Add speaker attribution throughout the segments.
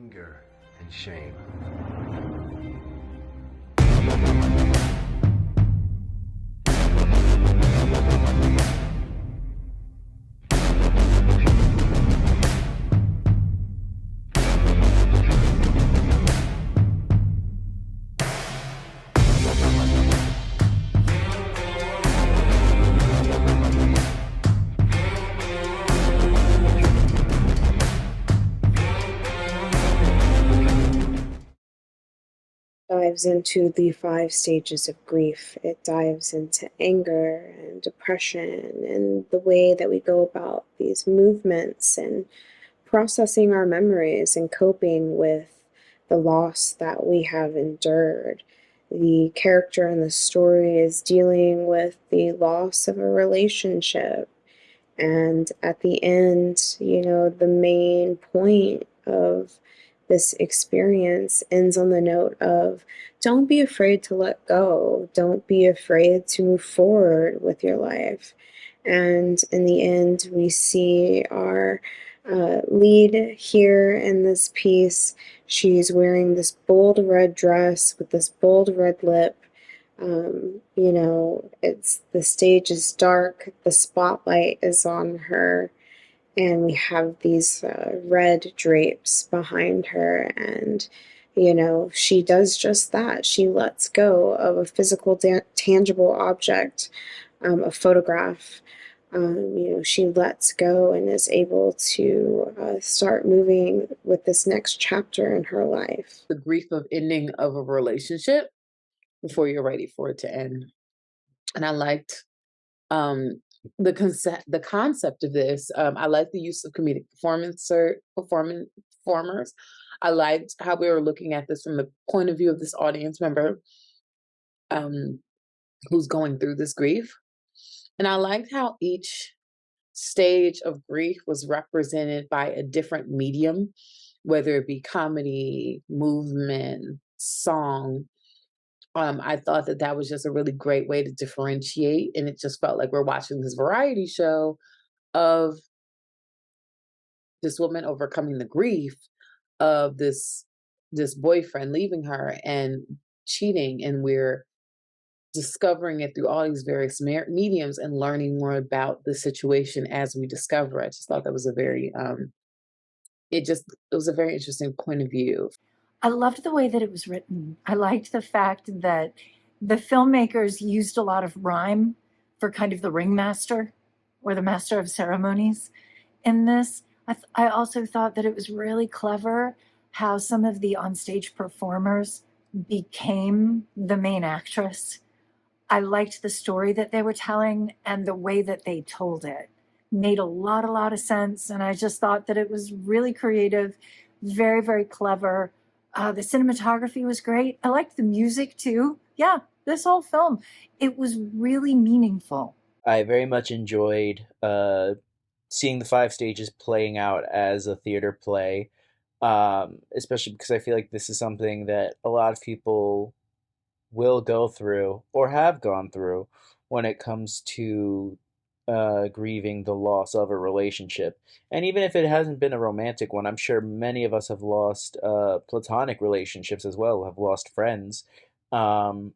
Speaker 1: anger and shame.
Speaker 2: Dives into the 5 stages of grief. It dives into anger and depression and the way that we go about these movements and processing our memories and coping with the loss that we have endured. The character in the story is dealing with the loss of a relationship. And at the end, the main point of this experience ends on the note of don't be afraid to let go. Don't be afraid to move forward with your life. And in the end, we see our lead here in this piece. She's wearing this bold red dress with this bold red lip. It's the stage is dark, the spotlight is on her, and we have these red drapes behind her, and she does just that. She lets go of a physical, tangible object, a photograph. She lets go and is able to start moving with this next chapter in her life.
Speaker 3: The grief of ending of a relationship before you're ready for it to end. And I liked the concept of this. I liked the use of comedic performers. I liked how we were looking at this from the point of view of this audience member who's going through this grief. And I liked how each stage of grief was represented by a different medium, whether it be comedy, movement, song. I thought that was just a really great way to differentiate, and it just felt like we're watching this variety show of this woman overcoming the grief of this boyfriend leaving her and cheating, and we're discovering it through all these various mediums and learning more about the situation as we discover it. I just thought that was a very it was a very interesting point of view.
Speaker 4: I loved the way that it was written. I liked the fact that the filmmakers used a lot of rhyme for kind of the ringmaster or the master of ceremonies in this. I also thought that it was really clever how some of the onstage performers became the main actress. I liked the story that they were telling, and the way that they told it made a lot of sense. And I just thought that it was really creative, very, very clever. The cinematography was great. I liked the music too. Yeah, this whole film, it was really meaningful.
Speaker 5: I very much enjoyed seeing the 5 stages playing out as a theater play, especially because I feel like this is something that a lot of people will go through or have gone through when it comes to grieving the loss of a relationship. And even if it hasn't been a romantic one, I'm sure many of us have lost platonic relationships as well, have lost friends. Um,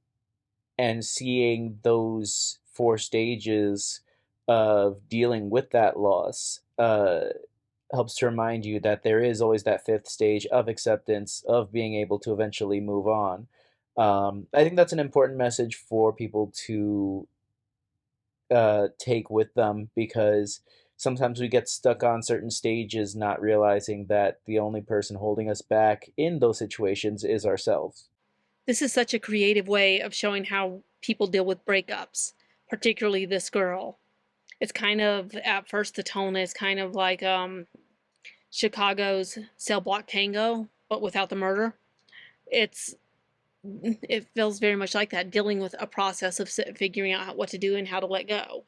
Speaker 5: and seeing those 4 stages of dealing with that loss helps to remind you that there is always that fifth stage of acceptance, of being able to eventually move on. I think that's an important message for people to take with them, because sometimes we get stuck on certain stages, not realizing that the only person holding us back in those situations is ourselves.
Speaker 6: This is such a creative way of showing how people deal with breakups, particularly this girl. It's kind of, at first, the tone is kind of like Chicago's Cell Block Tango, but without the murder. It's it feels very much like that, dealing with a process of figuring out what to do and how to let go.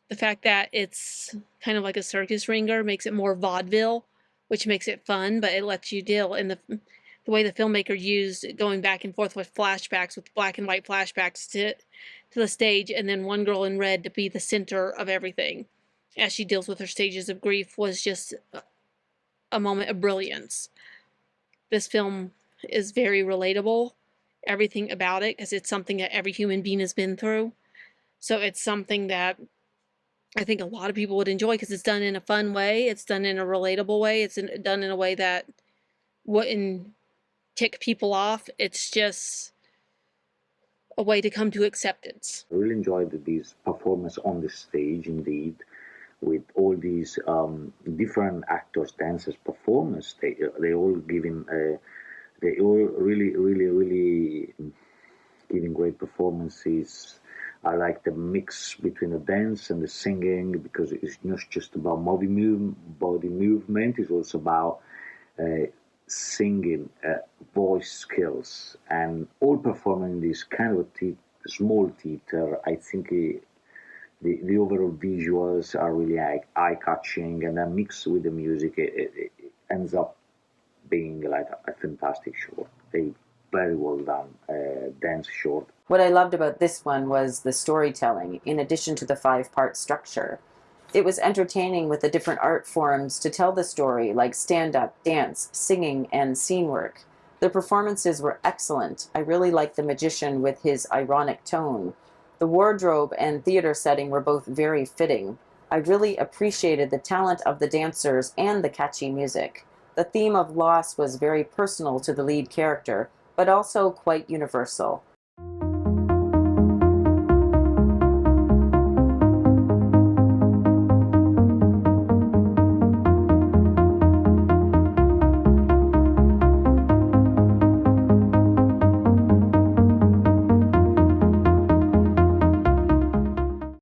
Speaker 6: The fact that it's kind of like a circus ringer makes it more vaudeville, which makes it fun, but it lets you deal. And the way the filmmaker used going back and forth with flashbacks, with black and white flashbacks to the stage, and then one girl in red to be the center of everything as she deals with her stages of grief, was just a moment of brilliance. This film is very relatable, everything about it, because it's something that every human being has been through. So it's something that I think a lot of people would enjoy because it's done in a fun way. It's done in a relatable way. Done in a way that wouldn't tick people off. It's just a way to come to acceptance.
Speaker 1: I really enjoyed this performance on the stage, indeed, with all these different actors, dancers, performers. They all giving, they all really giving great performances. I like the mix between the dance and the singing because it's not just about body movement. It's also about singing, voice skills, and all performing this kind of small theater. I think the overall visuals are really eye-catching, and then mixed with the music, it ends up being like a fantastic short. A very well done dance short.
Speaker 7: What I loved about this one was the storytelling, in addition to the 5-part structure. It was entertaining with the different art forms to tell the story, like stand-up, dance, singing, and scene work. The performances were excellent. I really liked the magician with his ironic tone. The wardrobe and theater setting were both very fitting. I really appreciated the talent of the dancers and the catchy music. The theme of loss was very personal to the lead character, but also quite universal.